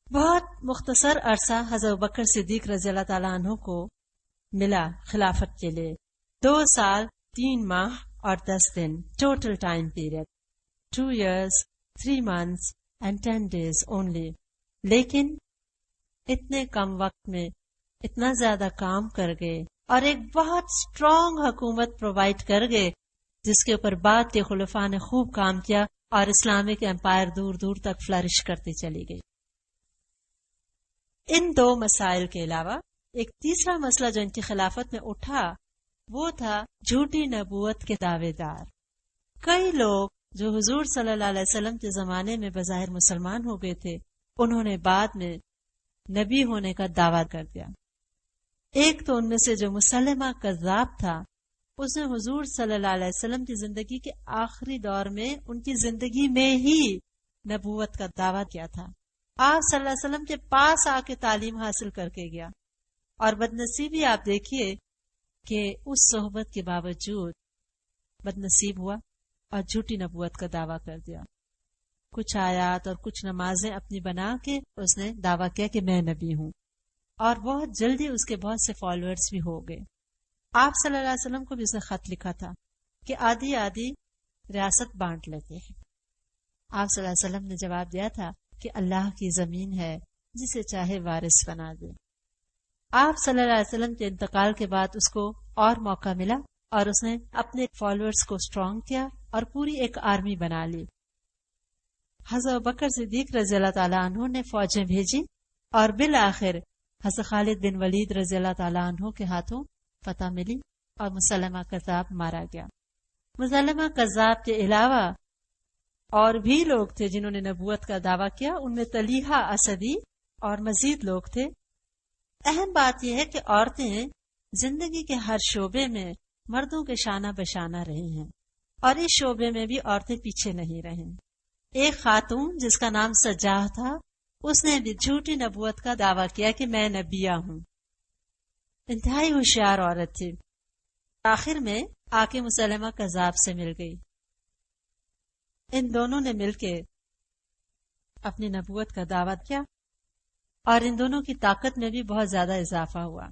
بہت مختصر عرصہ حضرت بکر صدیق رضی اللہ تعالیٰ عنہ کو ملا خلافت کے لیے، 2 سال 3 ماہ اور 10 دن total time period, 2 years 3 months and 10 days only. لیکن اتنے کم وقت میں اتنا زیادہ کام کر گئے اور ایک بہت اسٹرانگ حکومت پرووائڈ کر گئے جس کے اوپر بعد کے خلفاء نے خوب کام کیا اور اسلامک امپائر دور دور تک فلرش کرتی چلی گئی. ان 2 مسائل کے علاوہ ایک تیسرا مسئلہ جو ان کی خلافت میں اٹھا وہ تھا جھوٹی نبوت کے دعوے دار. کئی لوگ جو حضور صلی اللہ علیہ وسلم کے زمانے میں بظاہر مسلمان ہو گئے تھے، انہوں نے بعد میں نبی ہونے کا دعویٰ کر دیا. ایک تو ان میں سے جو مسلمہ کذاب تھا، اس نے حضور صلی اللہ علیہ وسلم کی زندگی کے آخری دور میں ان کی زندگی میں ہی نبوت کا دعویٰ کیا تھا. آپ صلی اللہ علیہ وسلم کے پاس آ کے تعلیم حاصل کر کے گیا، اور بدنصیبی آپ دیکھیے کہ اس صحبت کے باوجود بدنصیب ہوا اور جھوٹی نبوت کا دعویٰ کر دیا. کچھ آیات اور کچھ نمازیں اپنی بنا کے اس نے دعویٰ کیا کہ میں نبی ہوں، اور بہت جلدی اس کے بہت سے فالوورز بھی ہو گئے. آپ صلی اللہ علیہ وسلم کو بھی اس نے خط لکھا تھا کہ آدھی آدھی ریاست بانٹ لیتے ہیں. آپ صلی اللہ علیہ وسلم نے جواب دیا تھا کہ اللہ کی زمین ہے، جسے چاہے وارث بنا دے. آپ صلی اللہ علیہ وسلم کے انتقال کے بعد اس کو اور موقع ملا اور اس نے اپنے فالوورز کو اسٹرانگ کیا اور پوری ایک آرمی بنا لی. حضرت بکر صدیق رضی اللہ تعالیٰ عنہ نے فوجیں بھیجی اور بالآخر حضرت خالد بن ولید رضی اللہ تعالیٰ عنہ کے ہاتھوں فتح ملی اور مسلمہ کذاب مارا گیا. مسلمہ کذاب کے علاوہ اور بھی لوگ تھے جنہوں نے نبوت کا دعویٰ کیا، ان میں طلیحہ اسدی اور مزید لوگ تھے. اہم بات یہ ہے کہ عورتیں زندگی کے ہر شعبے میں مردوں کے شانہ بشانہ رہی ہیں، اور اس شعبے میں بھی عورتیں پیچھے نہیں رہیں. ایک خاتون جس کا نام سجاہ تھا، اس نے بھی جھوٹی نبوت کا دعویٰ کیا کہ میں نبیہ ہوں. انتہائی ہوشیار عورت تھی. آخر میں آ کے مسلمہ کذاب سے مل گئی. ان دونوں نے مل کے اپنی نبوت کا دعویٰ کیا اور ان دونوں کی طاقت میں بھی بہت زیادہ اضافہ ہوا.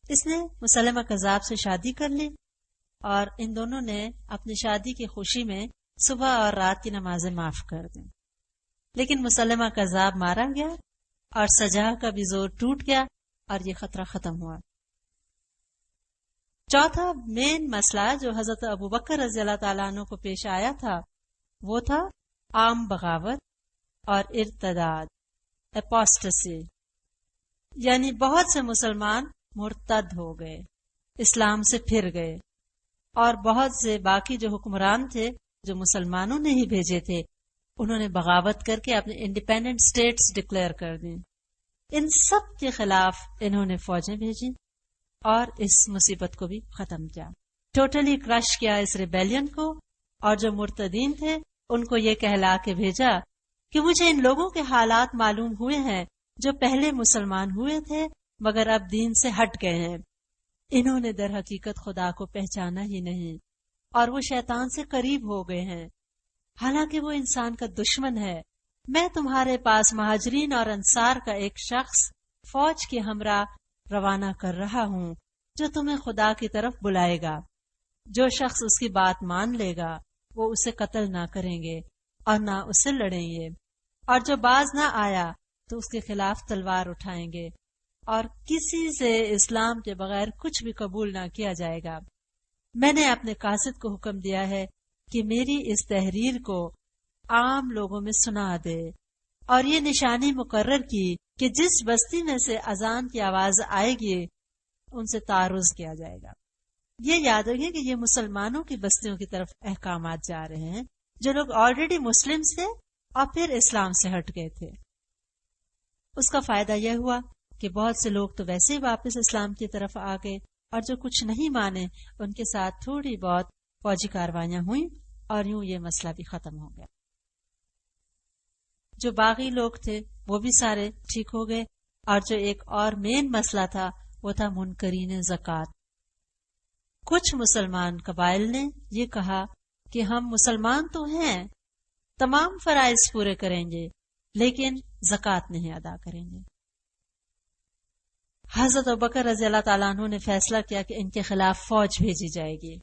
اس نے مسلمہ کذاب سے شادی کر لی اور ان دونوں نے اپنی شادی کی خوشی میں صبح اور رات کی نمازیں معاف کر دیں. لیکن مسلمہ کذاب مارا گیا اور سجاہ کا بھی زور ٹوٹ گیا اور یہ خطرہ ختم ہوا. چوتھا مین مسئلہ جو حضرت ابو بکر رضی اللہ تعالیٰ عنہ کو پیش آیا تھا وہ تھا عام بغاوت اور ارتداد، اپوسٹسی. یعنی بہت سے مسلمان مرتد ہو گئے، اسلام سے پھر گئے، اور بہت سے باقی جو حکمران تھے جو مسلمانوں نے ہی بھیجے تھے، انہوں نے بغاوت کر کے اپنے انڈیپینڈنٹ سٹیٹس ڈکلیئر کر دیں. ان سب کے خلاف انہوں نے فوجیں بھیجی اور اس مصیبت کو بھی ختم کیا، ٹوٹلی کرش کیا اس ریبیلین کو. اور جو مرتدین تھے ان کو یہ کہلا کے بھیجا کہ مجھے ان لوگوں کے حالات معلوم ہوئے ہیں جو پہلے مسلمان ہوئے تھے مگر اب دین سے ہٹ گئے ہیں. انہوں نے در حقیقت خدا کو پہچانا ہی نہیں اور وہ شیطان سے قریب ہو گئے ہیں، حالانکہ وہ انسان کا دشمن ہے. میں تمہارے پاس مہاجرین اور انصار کا ایک شخص فوج کے ہمراہ روانہ کر رہا ہوں جو تمہیں خدا کی طرف بلائے گا. جو شخص اس کی بات مان لے گا وہ اسے قتل نہ کریں گے اور نہ اس سے لڑیں گے، اور جو باز نہ آیا تو اس کے خلاف تلوار اٹھائیں گے، اور کسی سے اسلام کے بغیر کچھ بھی قبول نہ کیا جائے گا. میں نے اپنے قاصد کو حکم دیا ہے کہ میری اس تحریر کو عام لوگوں میں سنا دے، اور یہ نشانی مقرر کی کہ جس بستی میں سے اذان کی آواز آئے گی ان سے تعرض کیا جائے گا. یہ یاد رکھیں کہ یہ مسلمانوں کی بستیوں کی طرف احکامات جا رہے ہیں جو لوگ آلریڈی مسلم تھے اور پھر اسلام سے ہٹ گئے تھے. اس کا فائدہ یہ ہوا کہ بہت سے لوگ تو ویسے ہی واپس اسلام کی طرف آ گئے، اور جو کچھ نہیں مانے ان کے ساتھ تھوڑی بہت فوجی کاروائیاں ہوئیں اور یوں یہ مسئلہ بھی ختم ہو گیا. جو باغی لوگ تھے وہ بھی سارے ٹھیک ہو گئے، اور جو ایک اور مین مسئلہ تھا وہ تھا منکرین زکوٰۃ. کچھ مسلمان قبائل نے یہ کہا کہ ہم مسلمان تو ہیں، تمام فرائض پورے کریں گے، لیکن زکوٰۃ نہیں ادا کریں گے۔ حضرت ابوبکر رضی اللہ تعالیٰ عنہ نے فیصلہ کیا کہ ان کے خلاف فوج بھیجی جائے گی۔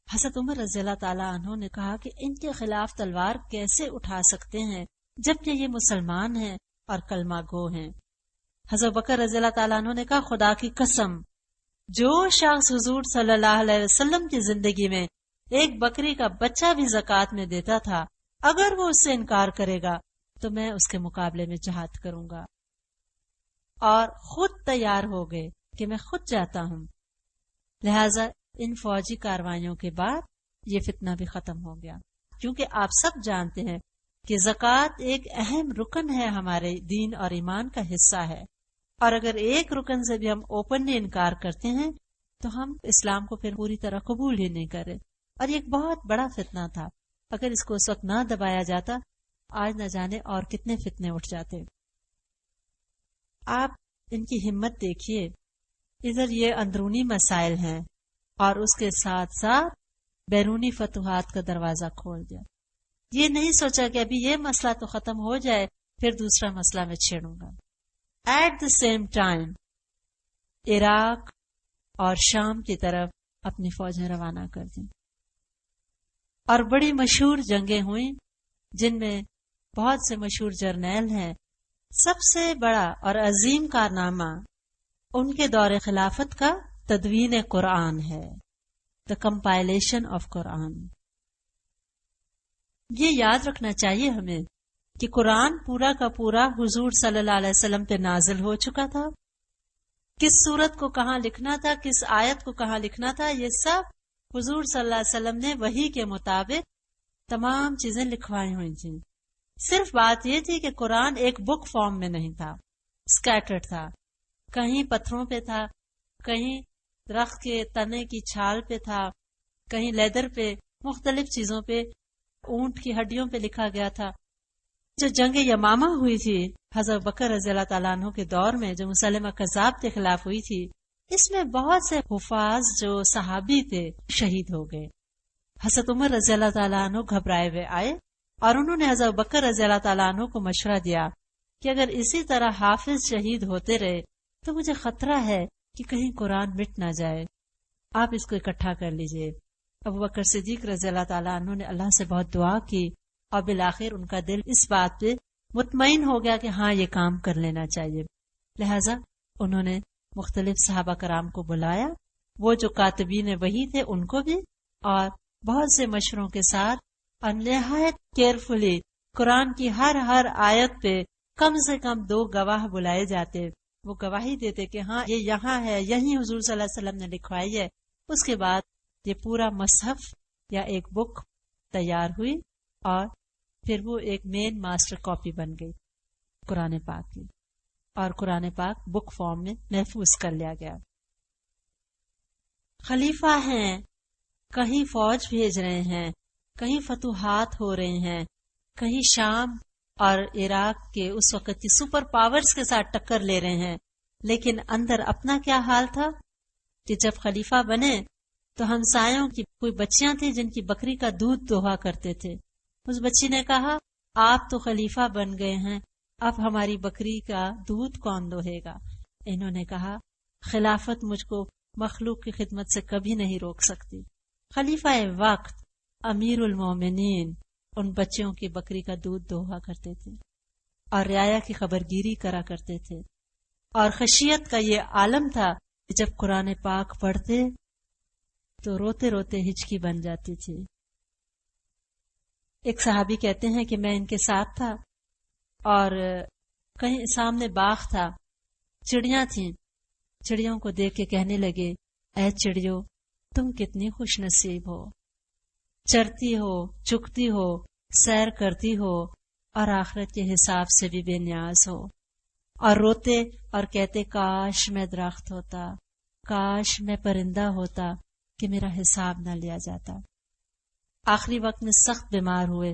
حضرت عمر رضی اللہ تعالیٰ عنہ نے کہا کہ ان کے خلاف تلوار کیسے اٹھا سکتے ہیں جبکہ یہ مسلمان ہیں اور کلمہ گو ہیں۔ حضرت ابوبکر رضی اللہ تعالیٰ عنہ نے کہا خدا کی قسم، جو شخص حضور صلی اللہ علیہ وسلم کی زندگی میں ایک بکری کا بچہ بھی زکوٰۃ میں دیتا تھا، اگر وہ اس سے انکار کرے گا تو میں اس کے مقابلے میں جہاد کروں گا، اور خود تیار ہو گئے کہ میں خود جاتا ہوں۔ لہذا ان فوجی کاروائیوں کے بعد یہ فتنہ بھی ختم ہو گیا، کیونکہ آپ سب جانتے ہیں کہ زکوٰۃ ایک اہم رکن ہے، ہمارے دین اور ایمان کا حصہ ہے، اور اگر ایک رکن سے بھی ہم اوپنلی انکار کرتے ہیں تو ہم اسلام کو پھر پوری طرح قبول ہی نہیں کرے۔ اور یہ ایک بہت بڑا فتنہ تھا، اگر اس کو اس وقت نہ دبایا جاتا آج نہ جانے اور کتنے فتنے اٹھ جاتے۔ آپ ان کی ہمت دیکھیے، ادھر یہ اندرونی مسائل ہیں اور اس کے ساتھ ساتھ بیرونی فتوحات کا دروازہ کھول دیا۔ یہ نہیں سوچا کہ ابھی یہ مسئلہ تو ختم ہو جائے پھر دوسرا مسئلہ میں چھیڑوں گا۔ At the same time Iraq اور شام کی طرف اپنی فوجیں روانہ کر دیں، اور بڑی مشہور جنگیں ہوئیں جن میں بہت سے مشہور جرنیل ہیں۔ سب سے بڑا اور عظیم کارنامہ ان کے دور خلافت کا تدوین قرآن ہے، دا کمپائلیشن آف قرآن۔ یہ یاد رکھنا چاہیے ہمیں کہ قرآن پورا کا پورا حضور صلی اللہ علیہ وسلم پہ نازل ہو چکا تھا۔ کس سورت کو کہاں لکھنا تھا، کس آیت کو کہاں لکھنا تھا، یہ سب حضور صلی اللہ علیہ وسلم نے وحی کے مطابق تمام چیزیں لکھوائی ہوئی تھیں۔ صرف بات یہ تھی کہ قرآن ایک بک فارم میں نہیں تھا، اسکیٹرڈ تھا، کہیں پتھروں پہ تھا، کہیں درخت کے تنے کی چھال پہ تھا، کہیں لیدر پہ، مختلف چیزوں پہ، اونٹ کی ہڈیوں پہ لکھا گیا تھا۔ جو جنگ یمامہ ہوئی تھی حضرت بکر رضی اللہ تعالیٰ عنہ کے دور میں، جو مسلمہ کذاب کے خلاف ہوئی تھی، اس میں بہت سے حفاظ جو صحابی تھے شہید ہو گئے۔ حضرت عمر رضی اللہ تعالیٰ عنہ گھبرائے ہوئے آئے اور انہوں نے حضرت بکر رضی اللہ تعالیٰ عنہ کو مشورہ دیا کہ اگر اسی طرح حافظ شہید ہوتے رہے تو مجھے خطرہ ہے کہ کہیں قرآن مٹ نہ جائے، آپ اس کو اکٹھا کر لیجئے۔ ابو بکر صدیق رضی اللہ تعالیٰ عنہ نے اللہ سے بہت دعا کی اور بالآخر ان کا دل اس بات پہ مطمئن ہو گیا کہ ہاں یہ کام کر لینا چاہیے۔ لہذا انہوں نے مختلف صحابہ کرام کو بلایا، وہ جو کاتبین وحی تھے ان کو بھی، اور بہت سے مشوروں کے ساتھ اور نہایت کیئرفلی قرآن کی ہر آیت پہ کم سے کم 2 گواہ بلائے جاتے، وہ گواہی دیتے کہ ہاں یہ یہاں ہے، یہی حضور صلی اللہ علیہ وسلم نے لکھوائی ہے۔ اس کے بعد یہ پورا مصحف یا ایک بک تیار ہوئی اور پھر وہ ایک مین ماسٹر کاپی بن گئی قرآن پاک کی، اور قرآن پاک بک فارم میں محفوظ کر لیا گیا۔ خلیفہ ہیں، کہیں فوج بھیج رہے ہیں، کہیں فتوحات ہو رہے ہیں، کہیں شام اور عراق کے اس وقت کی سپر پاورز کے ساتھ ٹکر لے رہے ہیں، لیکن اندر اپنا کیا حال تھا کہ جب خلیفہ بنے تو ہمسایوں کی کوئی بچیاں تھیں جن کی بکری کا دودھ دوہا کرتے تھے۔ اس بچی نے کہا آپ تو خلیفہ بن گئے ہیں، اب ہماری بکری کا دودھ کون دوہے گا؟ انہوں نے کہا خلافت مجھ کو مخلوق کی خدمت سے کبھی نہیں روک سکتی۔ خلیفہ وقت امیر المومنین ان بچوں کی بکری کا دودھ دوہا کرتے تھے اور رعایا کی خبرگیری کرا کرتے تھے، اور خشیت کا یہ عالم تھا کہ جب قرآن پاک پڑھتے تو روتے روتے ہچکی بن جاتی تھی۔ ایک صحابی کہتے ہیں کہ میں ان کے ساتھ تھا اور کہیں سامنے باغ تھا، چڑیاں تھیں، چڑیوں کو دیکھ کے کہنے لگے اے چڑیوں تم کتنی خوش نصیب ہو، چرتی ہو، چگتی ہو، سیر کرتی ہو اور آخرت کے حساب سے بھی بے نیاز ہو، اور روتے اور کہتے کاش میں درخت ہوتا، کاش میں پرندہ ہوتا کہ میرا حساب نہ لیا جاتا۔ آخری وقت میں سخت بیمار ہوئے،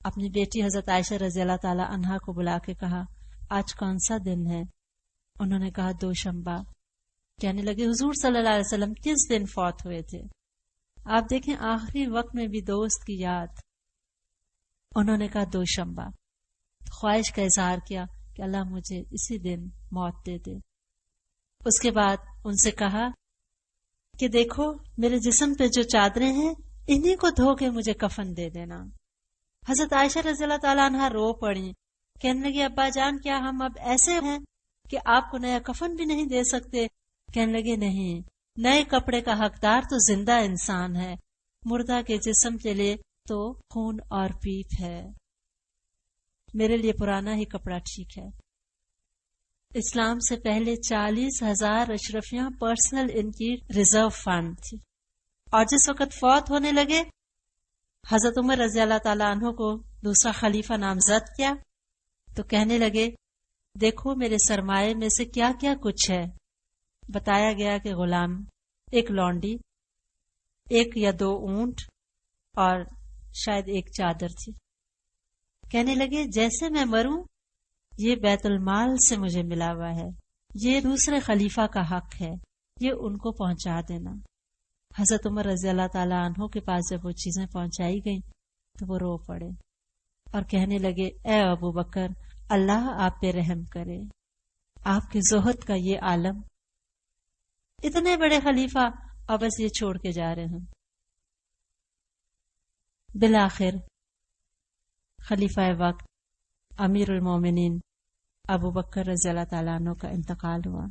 اپنی بیٹی حضرت عائشہ رضی اللہ تعالی عنہا کو بلا کے کہا آج کون سا دن ہے؟ انہوں نے کہا دوشنبہ۔ کہنے لگے حضور صلی اللہ علیہ وسلم کس دن فوت ہوئے تھے؟ آپ دیکھیں آخری وقت میں بھی دوست کی یاد۔ انہوں نے کہا دوشنبہ. خواہش کا اظہار کیا کہ اللہ مجھے اسی دن موت دے دے. اس کے بعد ان سے کہا کہ دیکھو میرے جسم پہ جو چادریں ہیں انہی کو دھو کے مجھے کفن دے دینا. حضرت عائشہ رضی اللہ تعالیٰ عنہا رو پڑی. کہنے لگی ابا جان کیا ہم اب ایسے ہیں کہ آپ کو نیا کفن بھی نہیں دے سکتے؟ کہنے لگے نہیں، نئے کپڑے کا حقدار تو زندہ انسان ہے، مردہ کے جسم کے لیے تو خون اور پیپ ہے، میرے لیے پرانا ہی کپڑا ٹھیک ہے. اسلام سے پہلے 40,000 اشرفیاں پرسنل ان کی ریزرو فنڈ تھی، اور جس وقت فوت ہونے لگے حضرت عمر رضی اللہ تعالیٰ عنہ کو دوسرا خلیفہ نامزد کیا تو کہنے لگے دیکھو میرے سرمایے میں سے کیا کیا کچھ ہے. بتایا گیا کہ غلام، ایک لونڈی، 1 یا 2 اونٹ اور شاید 1 چادر تھی. کہنے لگے جیسے میں مروں یہ بیت المال سے مجھے ملا ہوا ہے، یہ دوسرے خلیفہ کا حق ہے، یہ ان کو پہنچا دینا. حضرت عمر رضی اللہ تعالیٰ عنہ کے پاس جب وہ چیزیں پہنچائی گئیں تو وہ رو پڑے اور کہنے لگے اے ابو بکر اللہ آپ پہ رحم کرے، آپ کے زہد کا یہ عالم، اتنے بڑے خلیفہ اور بس یہ چھوڑ کے جا رہے ہیں. بالآخر خلیفہ وقت امیر المومنین ابو بکر رضی اللہ تعالیٰ عنہ کا انتقال ہوا.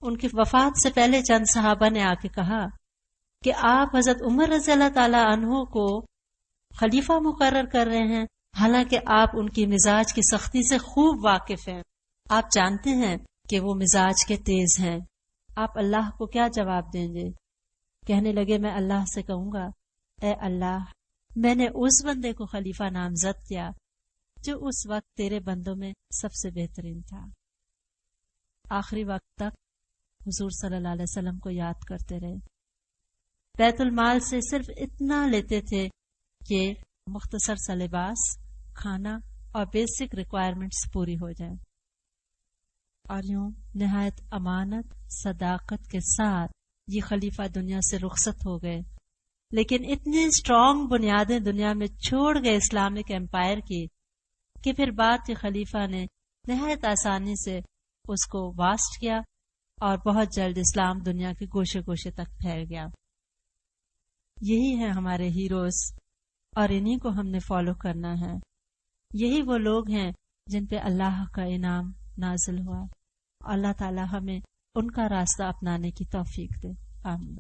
ان کی وفات سے پہلے چند صحابہ نے آ کے کہا کہ آپ حضرت عمر رضی اللہ تعالیٰ عنہ کو خلیفہ مقرر کر رہے ہیں، حالانکہ آپ ان کی مزاج کی سختی سے خوب واقف ہیں، آپ جانتے ہیں کہ وہ مزاج کے تیز ہیں، آپ اللہ کو کیا جواب دیں گے؟ کہنے لگے میں اللہ سے کہوں گا اے اللہ میں نے اس بندے کو خلیفہ نامزد کیا جو اس وقت تیرے بندوں میں سب سے بہترین تھا. آخری وقت تک حضور صلی اللہ علیہ وسلم کو یاد کرتے رہے. بیت المال سے صرف اتنا لیتے تھے کہ مختصر سا لباس، کھانا اور بیسک ریکوائرمنٹس پوری ہو جائیں، اور یوں نہایت امانت صداقت کے ساتھ یہ خلیفہ دنیا سے رخصت ہو گئے. لیکن اتنی اسٹرانگ بنیادیں دنیا میں چھوڑ گئے اسلامک امپائر کی کہ پھر بعد کے خلیفہ نے نہایت آسانی سے اس کو واسٹ کیا اور بہت جلد اسلام دنیا کے گوشے گوشے تک پھیل گیا. یہی ہے ہمارے ہیروز اور انہی کو ہم نے فالو کرنا ہے. یہی وہ لوگ ہیں جن پہ اللہ کا انعام نازل ہوا. اللہ تعالی ہمیں ان کا راستہ اپنانے کی توفیق دے. آمین.